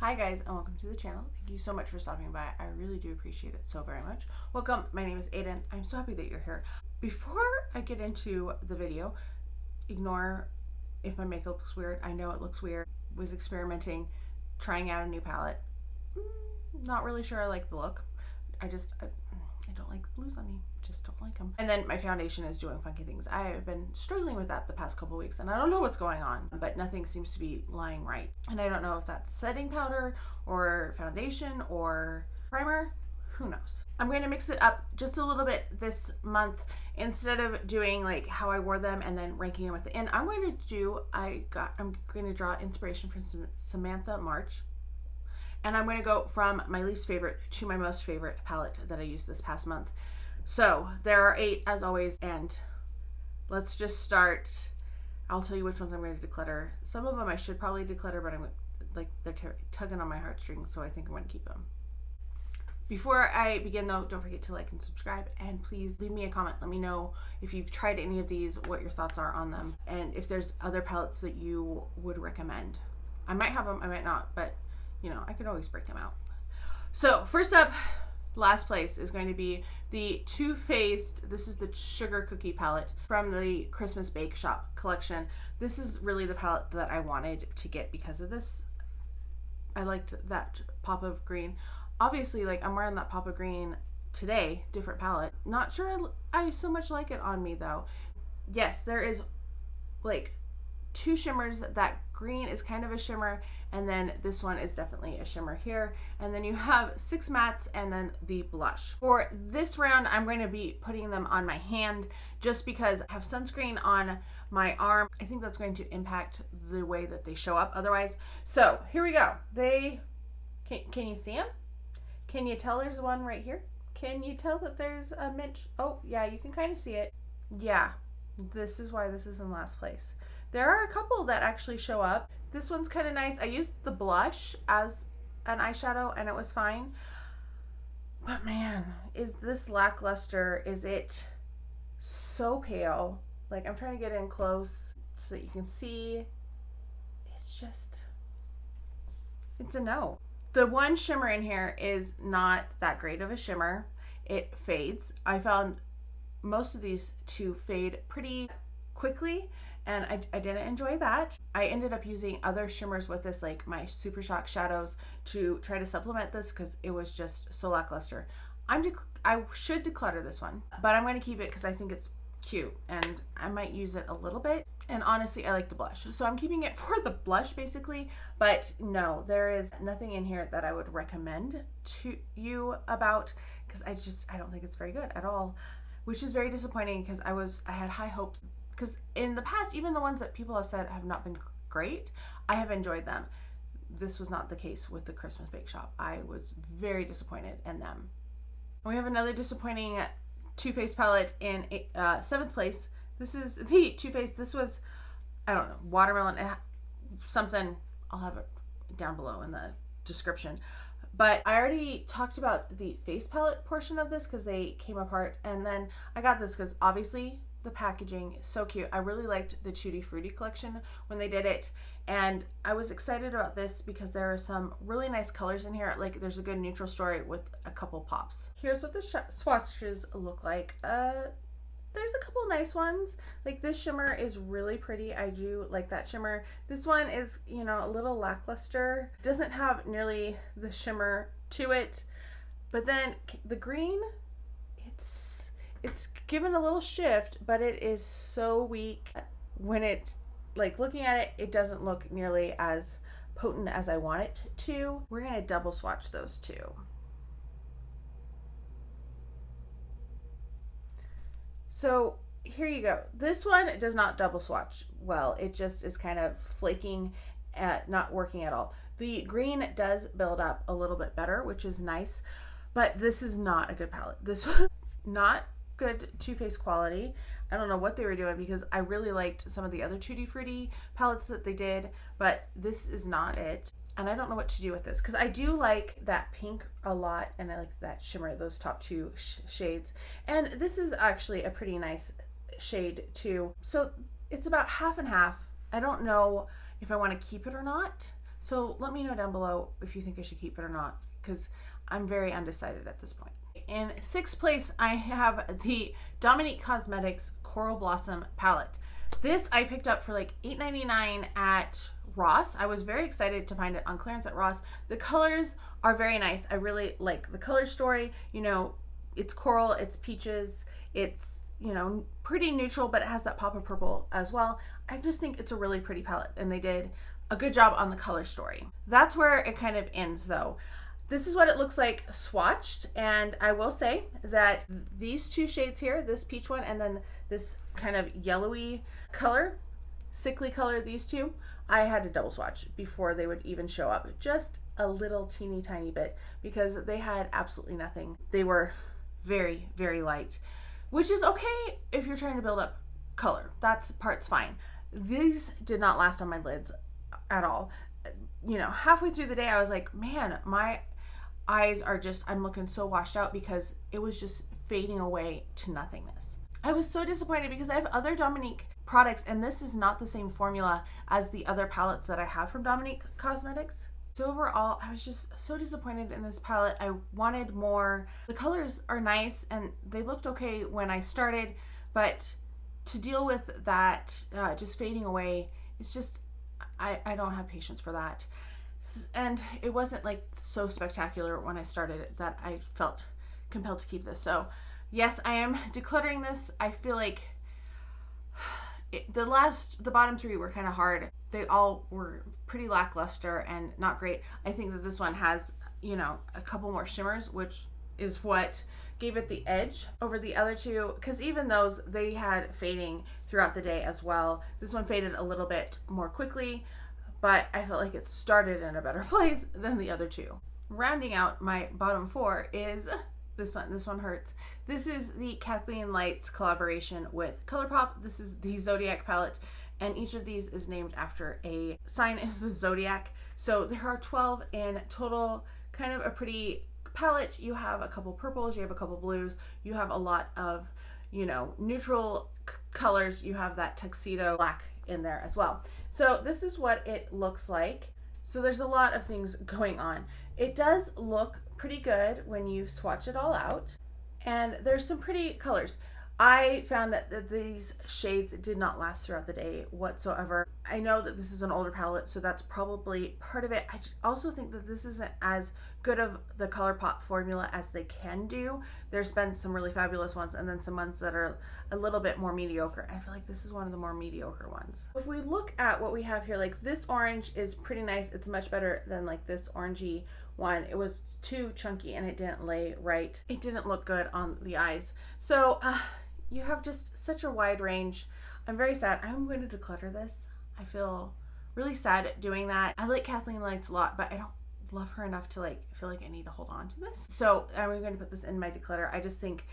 Hi guys, and welcome to the channel. Thank you so much for stopping by. I really do appreciate it so very much. Welcome, my name is Aiden. I'm so happy that you're here. Before I get into the video, ignore if my makeup looks weird. I know it looks weird. Was experimenting, trying out a new palette. Not really sure I like the look. I don't like blues on me. Just don't like them. And then my foundation is doing funky things. I have been struggling with that the past couple weeks and I don't know what's going on, but nothing seems to be lying right. And I don't know if that's setting powder or foundation or primer. Who knows? I'm going to mix it up just a little bit this month. Instead of doing like how I wore them and then ranking them at the end, I'm going to draw inspiration from Samantha March. And I'm going to go from my least favorite to my most favorite palette that I used this past month. So there are 8 as always, and let's just start. I'll tell you which ones I'm going to declutter. Some of them I should probably declutter, but they're tugging on my heartstrings, so I think I'm going to keep them. Before I begin though, don't forget to like and subscribe, and please leave me a comment. Let me know if you've tried any of these, what your thoughts are on them, and if there's other palettes that you would recommend. I might have them, I might not, but you know, I could always break them out. So first up, last place is going to be the Too Faced. This is the Sugar Cookie palette from the Christmas Bake Shop collection. This is really the palette that I wanted to get because of this. I liked that pop of green. Obviously, like, I'm wearing that pop of green today, different palette. Not sure I so much like it on me though. Yes, there is like 2 shimmers. That green is kind of a shimmer, and then this one is definitely a shimmer here, and then you have 6 mattes and then the blush. For this round, I'm going to be putting them on my hand just because I have sunscreen on my arm. I think that's going to impact the way that they show up otherwise. So here we go. Can you see them? Can you tell there's one right here? Can you tell that there's a mint? Oh yeah, you can kind of see it. Yeah, this is why this is in last place. There are a couple that actually show up. This one's kind of nice. I used the blush as an eyeshadow and it was fine. But man, is this lackluster? Is it so pale? Like, I'm trying to get in close so that you can see. It's a no. The one shimmer in here is not that great of a shimmer. It fades. I found most of these to fade pretty quickly, and I didn't enjoy that. I ended up using other shimmers with this, like my Super Shock shadows, to try to supplement this because it was just so lackluster. I should declutter this one, but I'm going to keep it because I think it's cute and I might use it a little bit. And honestly, I like the blush, so I'm keeping it for the blush basically. But no, there is nothing in here that I would recommend to you about, because I don't think it's very good at all, which is very disappointing because I had high hopes. Because in the past, even the ones that people have said have not been great, I have enjoyed them. This was not the case with the Christmas Bake Shop. I was very disappointed in them. We have another disappointing Too Faced palette in 7th place. This is the Too Faced. This was, I don't know, watermelon something. I'll have it down below in the description. But I already talked about the face palette portion of this because they came apart. And then I got this because obviously the packaging is so cute. I really liked the Tutti Frutti collection when they did it, and I was excited about this because there are some really nice colors in here. Like, there's a good neutral story with a couple pops. Here's what the swatches look like. There's a couple nice ones. Like, this shimmer is really pretty. I do like that shimmer. This one is, you know, a little lackluster. Doesn't have nearly the shimmer to it. But then the green, it's given a little shift, but it is so weak. When it, like, looking at it, it doesn't look nearly as potent as I want it to. We're gonna double swatch those two. So here you go. This one does not double swatch well. It just is kind of flaking, not working at all. The green does build up a little bit better, which is nice, but this is not a good palette. This was not good Too Faced quality. I don't know what they were doing because I really liked some of the other Tutti Frutti palettes that they did, but this is not it. And I don't know what to do with this because I do like that pink a lot, and I like that shimmer, those top 2 shades. And this is actually a pretty nice shade too. So it's about half and half. I don't know if I want to keep it or not So let me know down below if you think I should keep it or not, because I'm very undecided at this point. In 6th place, I have the Dominique Cosmetics Coral Blossom palette. This I picked up for like $8.99 at Ross. I was very excited to find it on clearance at Ross. The colors are very nice. I really like the color story. You know, it's coral, it's peaches, it's, you know, pretty neutral, but it has that pop of purple as well. I just think it's a really pretty palette, and they did a good job on the color story. That's where it kind of ends though. This is what it looks like swatched, and I will say that these two shades here, this peach one and then this kind of yellowy color, sickly color, these two, I had to double swatch before they would even show up. Just a little teeny tiny bit, because they had absolutely nothing. They were very, very light, which is okay if you're trying to build up color. That part's fine. These did not last on my lids at all. You know, halfway through the day, I was like, man, my eyes are just, I'm looking so washed out, because it was just fading away to nothingness. I was so disappointed because I have other Dominique products, and this is not the same formula as the other palettes that I have from Dominique Cosmetics. So overall, I was just so disappointed in this palette. I wanted more. The colors are nice and they looked okay when I started, but to deal with that just fading away, it's just, I don't have patience for that. And it wasn't like so spectacular when I started it that I felt compelled to keep this. So yes, I am decluttering this. I feel like the bottom 3 were kind of hard. They all were pretty lackluster and not great. I think that this one has, you know, a couple more shimmers, which is what gave it the edge over the other two, because even those, they had fading throughout the day as well. This one faded a little bit more quickly, but I felt like it started in a better place than the other two. Rounding out my bottom 4 is this one. This one hurts. This is the Kathleen Lights collaboration with Colourpop. This is the Zodiac palette, and each of these is named after a sign of the Zodiac. So there are 12 in total, kind of a pretty palette. You have a couple purples, you have a couple blues, you have a lot of, you know, neutral colors. You have that tuxedo black in there as well. So this is what it looks like. So there's a lot of things going on. It does look pretty good when you swatch it all out, and there's some pretty colors. I found that these shades did not last throughout the day whatsoever. I know that this is an older palette, so that's probably part of it. I also think that this isn't as good of the Colourpop formula as they can do. There's been some really fabulous ones, and then some ones that are a little bit more mediocre. I feel like this is one of the more mediocre ones. If we look at what we have here, like this orange is pretty nice. It's much better than like this orangey one. It was too chunky and it didn't lay right. It didn't look good on the eyes. So you have just such a wide range. I'm very sad. I'm going to declutter this. I feel really sad doing that. I like Kathleen Lights a lot, but I don't love her enough to like feel like I need to hold on to this. So I'm going to put this in my declutter. I just think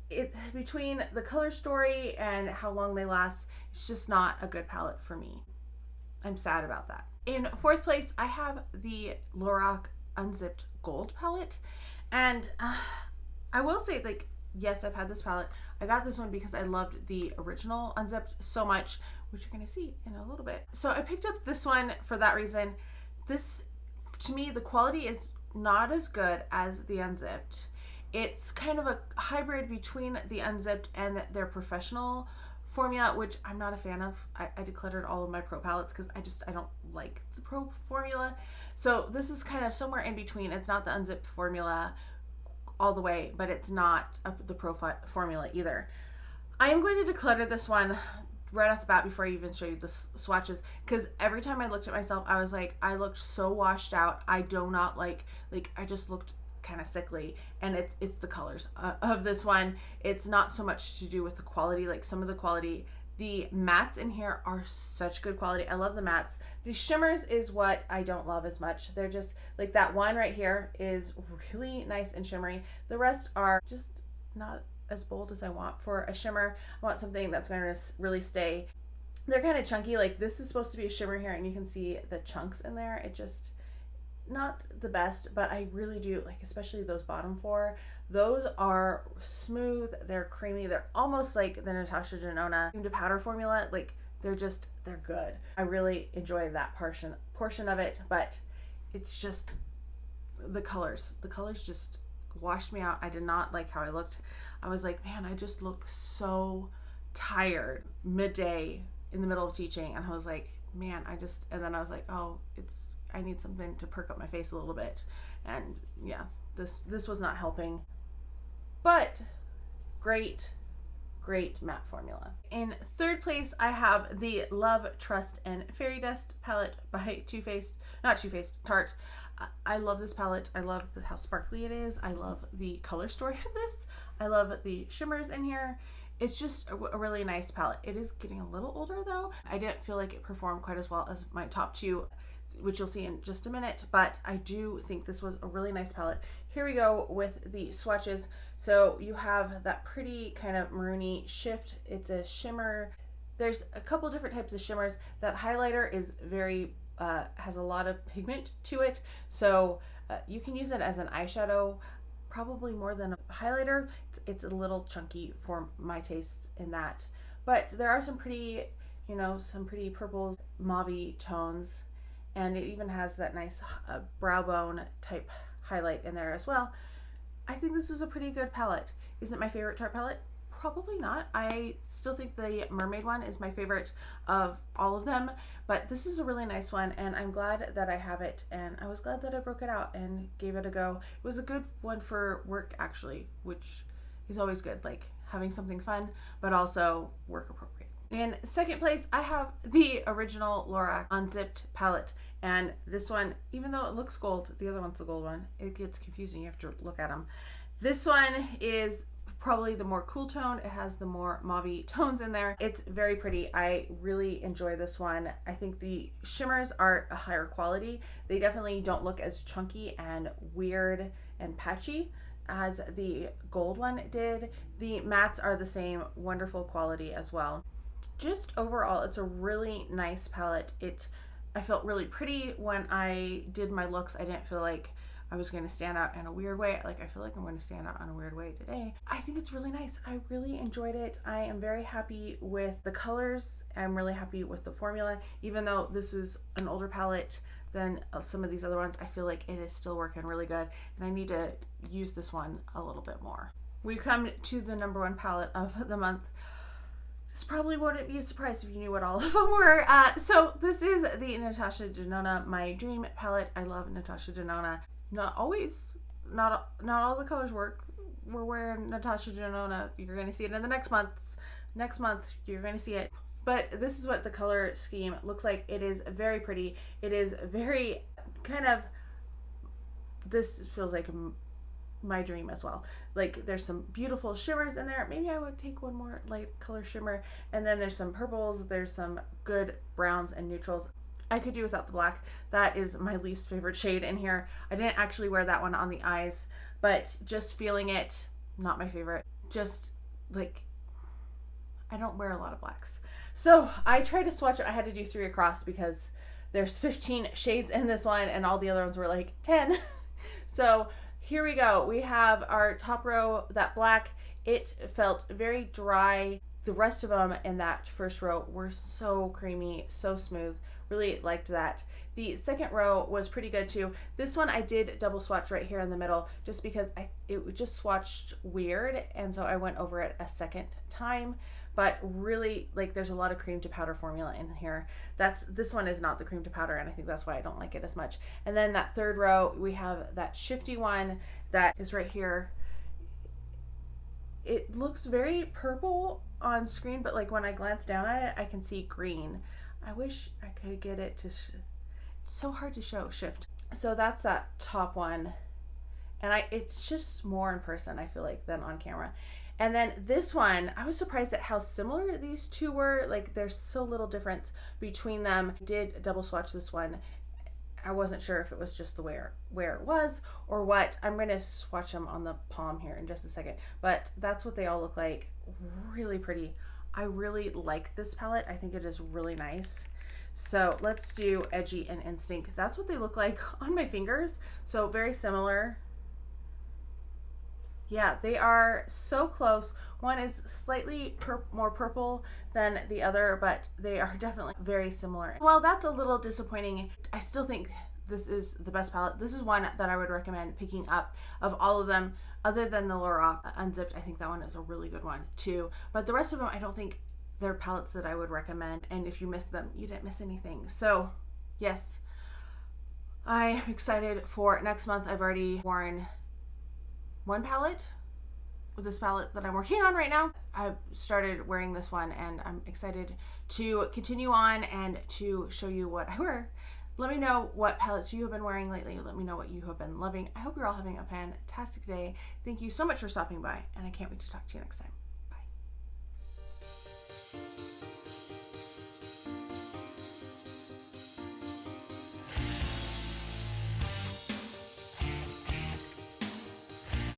it, between the color story and how long they last, it's just not a good palette for me. I'm sad about that. In 4th place, I have the Lorac Unzipped Gold palette, and I will say, like, yes, I've had this palette. I got this one because I loved the original Unzipped so much, which you're going to see in a little bit. So I picked up this one for that reason. This, to me, the quality is not as good as the Unzipped. It's kind of a hybrid between the Unzipped and their professional formula, which I'm not a fan of. I decluttered all of my pro palettes because I don't like the pro formula. So this is kind of somewhere in between. It's not the Unzipped formula all the way, but it's not the pro formula either. I am going to declutter this one right off the bat before I even show you the swatches, because every time I looked at myself, I was like, I looked so washed out. I do not like I just looked kind of sickly, and it's the colors of this one. It's not so much to do with the quality. Like some of the quality, the mattes in here are such good quality. I love the mattes. The shimmers is what I don't love as much. They're just like that one right here is really nice and shimmery. The rest are just not as bold as I want for a shimmer. I want something that's going to really stay. They're kind of chunky. Like this is supposed to be a shimmer here, and you can see the chunks in there. It just not the best, but I really do like, especially those bottom 4. Those are smooth, they're creamy, they're almost like the Natasha Denona to powder formula, like they're good. I really enjoy that portion of it, but it's just the colors just washed me out. I did not like how I looked. I was like, man, I just look so tired midday in the middle of teaching, and I was like, man, and then I was like, oh, I need something to perk up my face a little bit. And yeah, this was not helping, but great matte formula. In third place, I have the Love, Trust, and Fairy Dust palette by Tarte. I love this palette. I love how sparkly it is. I love the color story of this. I love the shimmers in here. It's just a really nice palette. It is getting a little older though. I didn't feel like it performed quite as well as my top two, which you'll see in just a minute, but I do think this was a really nice palette. Here we go with the swatches. So you have that pretty kind of maroony shift. It's a shimmer. There's a couple different types of shimmers. That highlighter is very, has a lot of pigment to it. So you can use it as an eyeshadow, probably more than a highlighter. It's a little chunky for my taste in that. But there are some pretty, some pretty purples, mauve tones. And it even has that nice brow bone type highlight in there as well. I think this is a pretty good palette. Is it my favorite Tarte palette? Probably not. I still think the mermaid one is my favorite of all of them, but this is a really nice one, and I'm glad that I have it, and I was glad that I broke it out and gave it a go. It was a good one for work actually, which is always good, like having something fun but also work appropriate. In second place, I have the original Lorac Unzipped palette, and this one, even though it looks gold, the other one's the gold one, it gets confusing. You have to look at them. This one is probably the more cool tone. It has the more mauve tones in there. It's very pretty. I really enjoy this one. I think the shimmers are a higher quality. They definitely don't look as chunky and weird and patchy as the gold one did. The mattes are the same wonderful quality as well. Just overall, it's a really nice palette. I felt really pretty when I did my looks. I didn't feel like I was going to stand out in a weird way. Like, I feel like I'm going to stand out in a weird way today. I think it's really nice. I really enjoyed it. I am very happy with the colors. I'm really happy with the formula. Even though this is an older palette than some of these other ones, I feel like it is still working really good, and I need to use this one a little bit more. We've come to the number one palette of the month. This probably wouldn't be a surprise if you knew what all of them were. So this is the Natasha Denona My Dream palette. I love Natasha Denona. Not always, not all the colors work. We're wearing Natasha Denona. You're going to see it in the next month. Next month, you're going to see it. But this is what the color scheme looks like. It is very pretty. It is very kind of, this feels like my dream as well. Like, there's some beautiful shimmers in there. Maybe I would take one more light color shimmer. And then there's some purples. There's some good browns and neutrals. I could do without the black. That is my least favorite shade in here. I didn't actually wear that one on the eyes, but just feeling it, not my favorite. Just like, I don't wear a lot of blacks. So I tried to swatch it. I had to do 3 across because there's 15 shades in this one and all the other ones were like 10. So here we go. We have our top row, that black. It felt very dry. The rest of them in that first row were so creamy, so smooth. Really liked that. The second row was pretty good too. This one I did double swatch right here in the middle just because it just swatched weird, and so I went over it a second time. But really, like, there's a lot of cream to powder formula in here. This one is not the cream to powder, and I think that's why I don't like it as much. And then that third row, we have that shifty one that is right here. It looks very purple on screen, but like when I glance down at it, I can see green. I wish I could get it to, it's so hard to show shift. So that's that top one. And it's just more in person, I feel like, than on camera. And then this one, I was surprised at how similar these two were. Like, there's so little difference between them. I did double swatch this one. I wasn't sure if it was just the where it was or what. I'm going to swatch them on the palm here in just a second. But that's what they all look like. Really pretty. I really like this palette. I think it is really nice. So let's do Edgy and Instinct. That's what they look like on my fingers. So very similar. Yeah, they are so close. One is slightly more purple than the other, but they are definitely very similar. Well, that's a little disappointing. I still think this is the best palette. This is one that I would recommend picking up of all of them, other than the Lorac Unzipped. I think that one is a really good one too. But the rest of them, I don't think they're palettes that I would recommend. And if you missed them, you didn't miss anything. So yes, I'm excited for next month. I've already worn one palette with this palette that I'm working on right now. I've started wearing this one and I'm excited to continue on and to show you what I wear. Let me know what palettes you have been wearing lately. Let me know what you have been loving. I hope you're all having a fantastic day. Thank you so much for stopping by, and I can't wait to talk to you next time. Bye.